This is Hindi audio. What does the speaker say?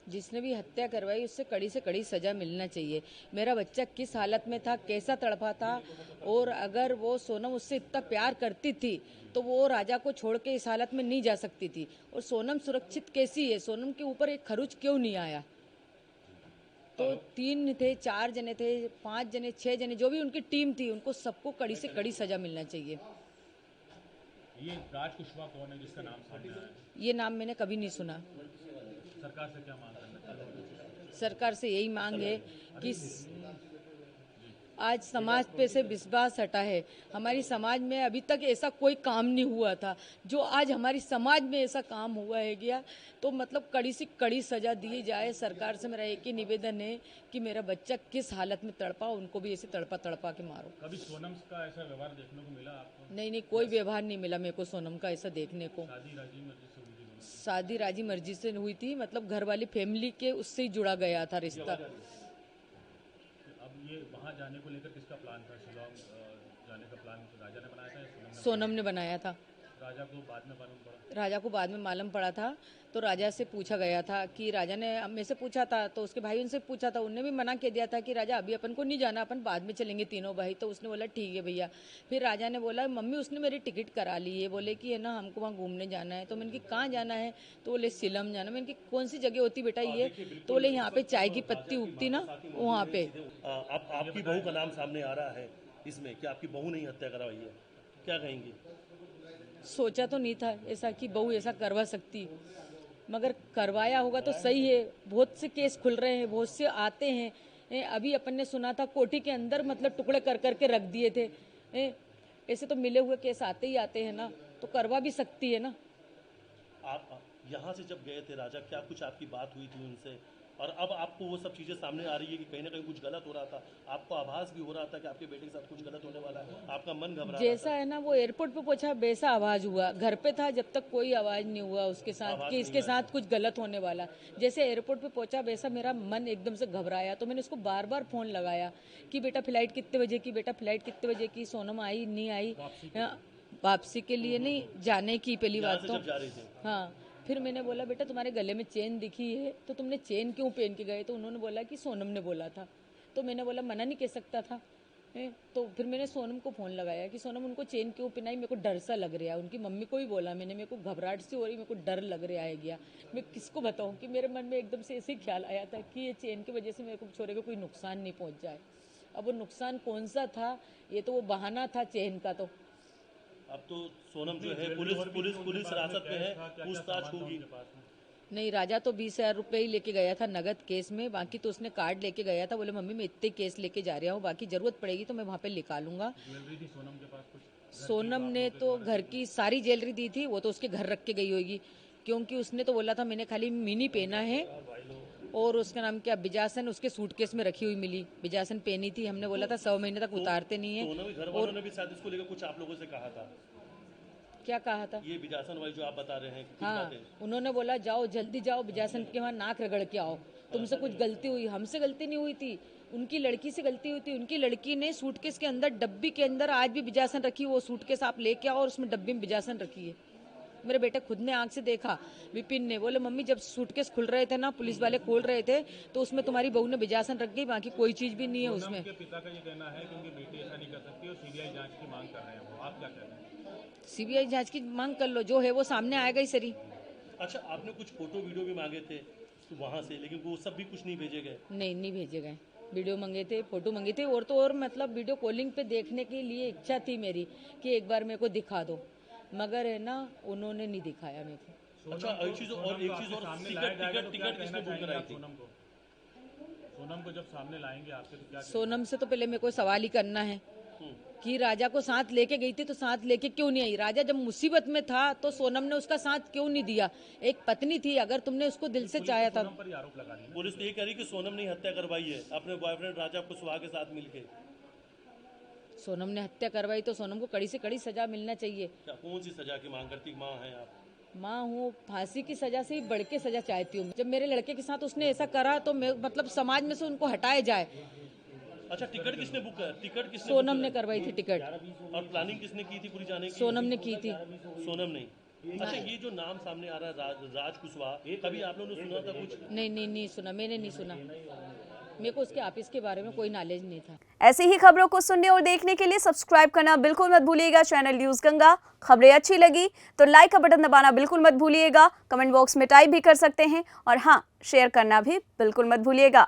जिसने भी हत्या करवाई उससे कड़ी से कड़ी सजा मिलना चाहिए। मेरा बच्चा किस हालत में था, कैसा तड़पा था, और अगर वो सोनम उससे इतना प्यार करती थी तो वो राजा को छोड़ के इस हालत में नहीं जा सकती थी। और सोनम सुरक्षित कैसी है, सोनम के ऊपर एक खरोच क्यों नहीं आया? तो 3 थे, 4 जने थे, 5 जने, 6 जने, जो भी उनकी टीम थी, उनको सबको कड़ी से कड़ी सजा मिलना चाहिए। ये राज कुशवाहा कौन है जिसका नाम सामने आया है? ये नाम मैंने कभी नहीं सुना। सरकार से क्या मांग करना चाहते हैं? सरकार से यही मांग है कि आज समाज पे से विश्वास हटा है। हमारी समाज में अभी तक ऐसा कोई काम नहीं हुआ था, जो आज हमारी समाज में ऐसा काम हुआ है गया। तो मतलब कड़ी से कड़ी सजा दी जाए। सरकार से मेरा एक ही निवेदन है कि मेरा बच्चा किस हालत में तड़पा, उनको भी ऐसे तड़पा तड़पा के मारो। कभी सोनम का ऐसा व्यवहार देखने को मिला आपको? नहीं, कोई व्यवहार नहीं मिला मेरे को सोनम का ऐसा देखने को। शादी राजी मर्जी से हुई थी? शादी राजी मर्जी से हुई थी, मतलब घर वाली फैमिली के उससे ही जुड़ा गया था रिश्ता। अब ये वहाँ जाने को लेकर किसका प्लान था? शिलोंग जाने का प्लान राजा ने बनाया था या सोनम ने बनाया था। राजा को बाद में मालूम पड़ा? राजा को बाद में मालूम पड़ा था। तो राजा से पूछा गया था कि राजा ने मेरे से पूछा था, तो उसके भाई उनसे पूछा था, उनने भी मना कर दिया था कि राजा अभी अपन को नहीं जाना, अपन बाद में चलेंगे तीनों भाई। तो उसने बोला ठीक है भैया। फिर राजा ने बोला मम्मी उसने मेरी टिकट करा ली है, बोले कि है ना हमको वहाँ घूमने जाना है। तो मैंने कि कहाँ जाना है? तो बोले शिलम जाना। मैंने कि कौन सी जगह होती बेटा ये? तो बोले यहाँ पे चाय की पत्ती उगती ना, वहाँ पे। आपकी बहू का नाम सामने आ रहा है इसमें, क्या आपकी बहू ने ही हत्या करवाई है, क्या कहेंगे? सोचा तो नहीं था ऐसा कि बहू ऐसा करवा सकती, मगर करवाया होगा तो सही है। बहुत से केस खुल रहे हैं, बहुत से आते हैं। अभी अपन ने सुना था कोठी के अंदर मतलब टुकड़े कर करके रख दिए थे। ऐसे तो मिले हुए केस आते ही आते हैं ना, तो करवा भी सकती है ना। आप यहाँ से जब गए थे राजा, क्या कुछ आपकी बात हुई थी उनसे? और अब आपको वो सब चीज़ें सामने आ रही है कि कहीं ना कहीं कुछ गलत हो रहा था, आपको आभास भी हो रहा था कि आपके बेटे के साथ कुछ गलत होने वाला है, आपका मन घबरा रहा जैसा था? है ना वो एयरपोर्ट पे पहुंचा वैसा आवाज हुआ। घर पे था जब तक कोई आवाज नहीं हुआ उसके साथ कि इसके साथ कुछ गलत होने वाला। जैसे एयरपोर्ट पे पहुंचा वैसा मेरा मन एकदम से घबराया। तो मैंने उसको बार बार फोन लगाया कि बेटा फ्लाइट कितने बजे की, बेटा फ्लाइट कितने बजे की। सोनम आई नहीं आई? वापसी के लिए नहीं, जाने की पहली बात तो। जा रहे थे? हाँ। फिर मैंने बोला बेटा तुम्हारे गले में चेन दिखी है, तो तुमने चेन क्यों पहन के गए? तो उन्होंने बोला कि सोनम ने बोला था। तो मैंने बोला मना नहीं कह सकता था। तो फिर मैंने सोनम को फ़ोन लगाया कि सोनम उनको चेन क्यों पहनाई, मेरे को डर सा लग रहा है। उनकी मम्मी को ही बोला मैंने, मेरे को घबराहट सी हो रही, मेरे को डर लग रहा है गया। मैं किसको बताऊं कि मेरे मन में एकदम से ऐसे ख्याल आया था कि ये चेन की वजह से मेरे को छोरे को कोई नुकसान नहीं पहुंच जाए। अब वो नुकसान कौन सा था? ये तो वो बहाना था चेन का। तो अब तो सोनम जो है पुलिस हिरासत में है, पूछताछ होगी। नहीं, राजा तो 20,000 रुपये ही लेके गया था नगद केस में, बाकी तो उसने कार्ड लेके गया था। बोले मम्मी मैं इतने केस लेके जा रहा हूँ, बाकी जरूरत पड़ेगी तो मैं वहाँ पे निकालूंगा। ज्वेलरी थी सोनम के पास कुछ? सोनम ने तो घर की सारी ज्वेलरी दी थी, वो तो उसके घर रख के गई होगी, क्योंकि उसने तो बोला था मैंने खाली मिनी पहना है। और उसका नाम क्या, बिजासन, उसके सूटकेस में रखी हुई मिली। बिजासन पहनी थी, हमने बोला था 100 महीने तक उतारते नहीं है। सोनम के घर वालों ने भी शायद इसको लेकर कुछ आप लोगों से कहा था? क्या कहा था? ये बिजासन वाली जो आप बता रहे हैं, कुछ हाँ, बातें? उन्होंने बोला जाओ जल्दी जाओ बिजासन के वहाँ नाक रगड़ के आओ, तुमसे कुछ गलती हुई। हमसे गलती नहीं हुई थी, उनकी लड़की से गलती हुई थी। उनकी लड़की ने सूटकेस के अंदर, डब्बी के अंदर आज भी बिजासन रखी, वो सूटकेस आप लेके आओ और उसमें डब्बी में बिजासन रखी है। मेरे बेटे खुद ने आंख से देखा। विपिन ने बोले मम्मी जब सूटकेस खुल रहे थे ना, पुलिस वाले खोल रहे थे, तो उसमें तुम्हारी बहू ने बिजासन रख गई, बाकी कोई चीज भी नहीं है उसमें। उनके पिता का ये कहना है कि उनकी बेटी ऐसा नहीं कर सकती और सीबीआई जांच की मांग कर रहे हैं वो, आप क्या कह रहे हैं? सीबीआई जांच की मांग कर लो, जो है वो सामने आएगा ही सरी। अच्छा, आपने कुछ फोटो वीडियो भी मांगे थे वहाँ से, लेकिन वो सब भी कुछ नहीं भेजे गए? नहीं भेजे गए। वीडियो मंगे थे, फोटो मंगे थे, और तो और मतलब वीडियो कॉलिंग पे देखने के लिए इच्छा थी मेरी कि एक बार मेरे को दिखा दो, मगर है ना उन्होंने नहीं दिखाया मेरे को। अच्छा, एक चीज और टिकट किसने बुक कराई थी? सोनम को जब सामने लाएंगे आपके तो क्या? सोनम से तो पहले मेरे को सवाल ही करना है कि राजा को साथ लेके गई थी तो साथ लेके क्यों नहीं आई? राजा जब मुसीबत में था तो सोनम ने उसका साथ क्यों नहीं दिया? एक पत्नी थी, अगर तुमने उसको दिल से चाहा था। पुलिस तो ये कह रही कि सोनम ने हत्या करवाई है अपने बॉयफ्रेंड राजा कुशवाहा के साथ मिलके। सोनम ने हत्या करवाई तो सोनम को कड़ी से कड़ी सजा मिलना चाहिए। क्या कौन सी सजा की मांग करती? माँ हैं आप? माँ हूँ, फांसी की सजा से ही बढ़ के सजा चाहती हूँ। जब मेरे लड़के के साथ उसने ऐसा करा तो मतलब समाज में से उनको हटाया जाए। अच्छा, टिकट किसने बुक कर? टिकट किसने? सोनम ने करवाई थी टिकट। और प्लानिंग किसने की थी पूरी जाने की? सोनम ने की थी। सोनम ने। अच्छा, ये जो नाम सामने आ रहा है राज कुशवाहा, कभी आप लोगों ने सुना था कुछ? नहीं सुना, मैंने नहीं सुना। मेरे को उसके ऑफिस के बारे में कोई नॉलेज नहीं था। ऐसी ही खबरों को सुनने और देखने के लिए सब्सक्राइब करना बिल्कुल मत भूलिएगा चैनल न्यूज़ गंगा। खबरें अच्छी लगी तो लाइक का बटन दबाना बिल्कुल मत भूलिएगा। कमेंट बॉक्स में टाइप भी कर सकते हैं और हाँ, शेयर करना भी बिल्कुल मत भूलिएगा।